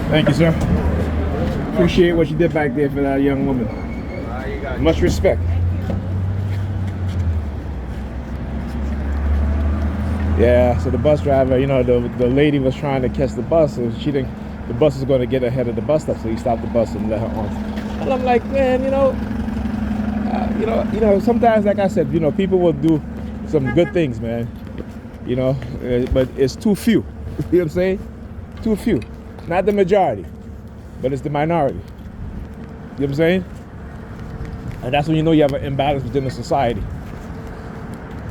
Thank you, sir. Appreciate what you did back there for that young woman. Much respect. Yeah, so the bus driver, you know, the lady was trying to catch the bus, and she didn't. The bus was going to get ahead of the bus stop, so he stopped the bus and let her on. And I'm like, man, sometimes, like I said, you know, people will do some good things, man. You know, but it's too few. You know what I'm saying? Too few. Not the majority, but it's the minority. You know what I'm saying? And that's when you know you have an imbalance within the society.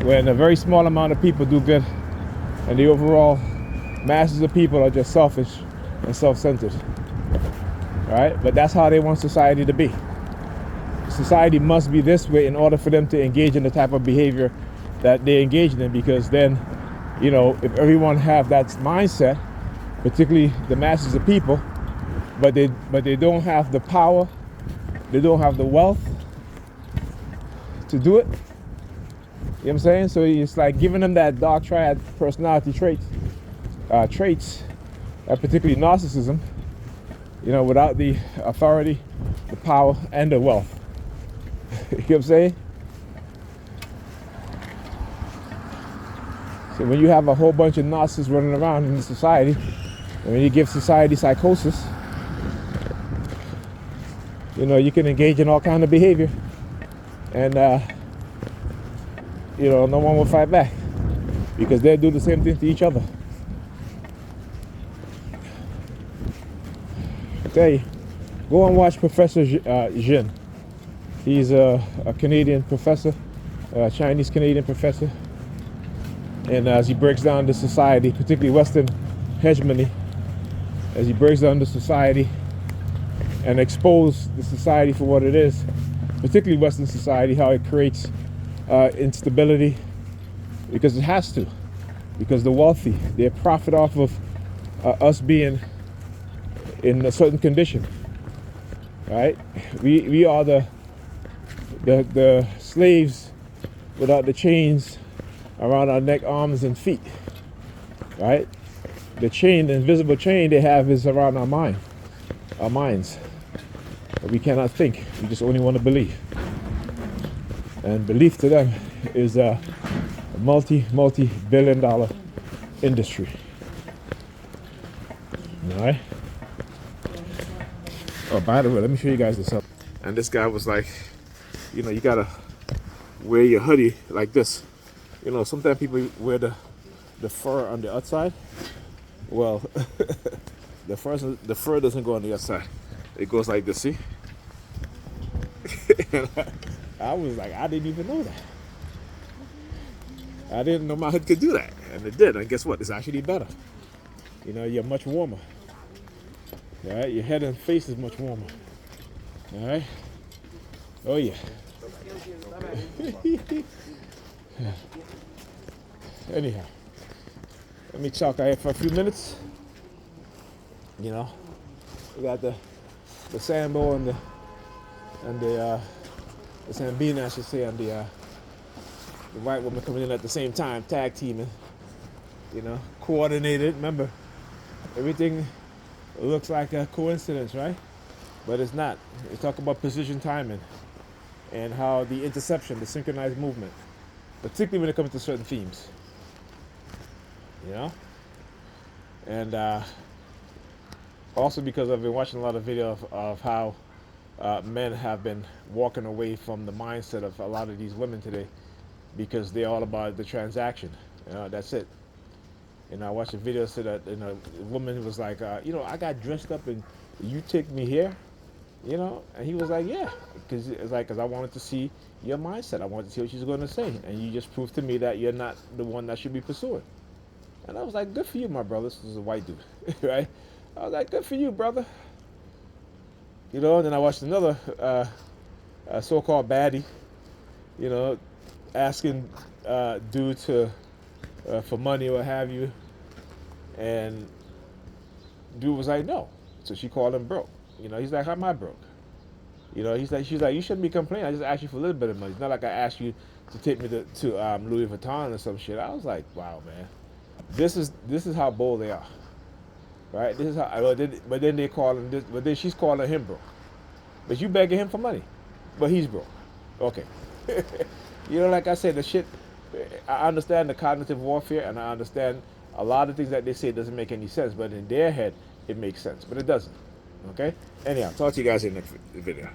When a very small amount of people do good, and the overall masses of people are just selfish and self-centered. Right? But that's how they want society to be. Society must be this way in order for them to engage in the type of behavior that they engage in, because then, you know, if everyone have that mindset, particularly the masses of people, but they don't have the power, they don't have the wealth to do it. You know what I'm saying? So it's like giving them that dark triad personality traits, particularly narcissism, you know, without the authority, the power, and the wealth. You know what I'm saying? So when you have a whole bunch of narcissists running around in society, and when you give society psychosis, you know, you can engage in all kind of behavior, and you know, no one will fight back because they do the same thing to each other. I tell you, go and watch Professor Jin. He's a Canadian professor, a Chinese Canadian professor, and as he breaks down the society, particularly Western hegemony, as he breaks down the society and expose the society for what it is, particularly Western society, how it creates instability, because it has to, because the wealthy, they profit off of us being in a certain condition, right? We are the slaves without the chains around our neck, arms, and feet, right? The chain, the invisible chain they have is around our minds. But we cannot think. We just only want to believe. And belief to them is a multi-billion dollar industry. All right? Oh, by the way, let me show you guys this up. And this guy was like, you know, you gotta wear your hoodie like this. You know, sometimes people wear the fur on the outside. Well, the fur doesn't go on the outside. It goes like this, see? I was like, I didn't even know that. I didn't know my hood could do that. And it did. And guess what? It's actually better. You know, you're much warmer. All right? Your head and face is much warmer. All right? Oh, yeah. Anyhow, let me talk out here for a few minutes. You know, we got the Sambo and the Sambina, I should say, and the white woman coming in at the same time, tag teaming. You know, coordinated. Remember, everything looks like a coincidence, right? But it's not. It's talking about precision timing and how the interception, the synchronized movement, particularly when it comes to certain themes. You know, and also because I've been watching a lot of videos of how men have been walking away from the mindset of a lot of these women today, because they're all about the transaction. You know, that's it. And I watched a video that said that, you know, the woman was like, you know, I got dressed up and you take me here, you know, and he was like, yeah, because it's like, because I wanted to see your mindset. I wanted to see what she's going to say, and you just proved to me that you're not the one that should be pursuing. And I was like, good for you, my brother. This is a white dude, right? I was like, good for you, brother. You know, and then I watched another so-called baddie, you know, asking dude to for money or what have you, and dude was like, no. So she called him broke. You know, he's like, how am I broke? You know, she's like, you shouldn't be complaining. I just asked you for a little bit of money. It's not like I asked you to take me to Louis Vuitton or some shit. I was like, wow, man. This is how bold they are. right? This is how. But then they call him. But then she's calling him broke. But you begging him for money, but he's broke. Okay. Like I said, the shit. I understand the cognitive warfare, and I understand a lot of things that they say doesn't make any sense. But in their head, it makes sense, but it doesn't. Okay. Anyhow, talk to you guys in the next video.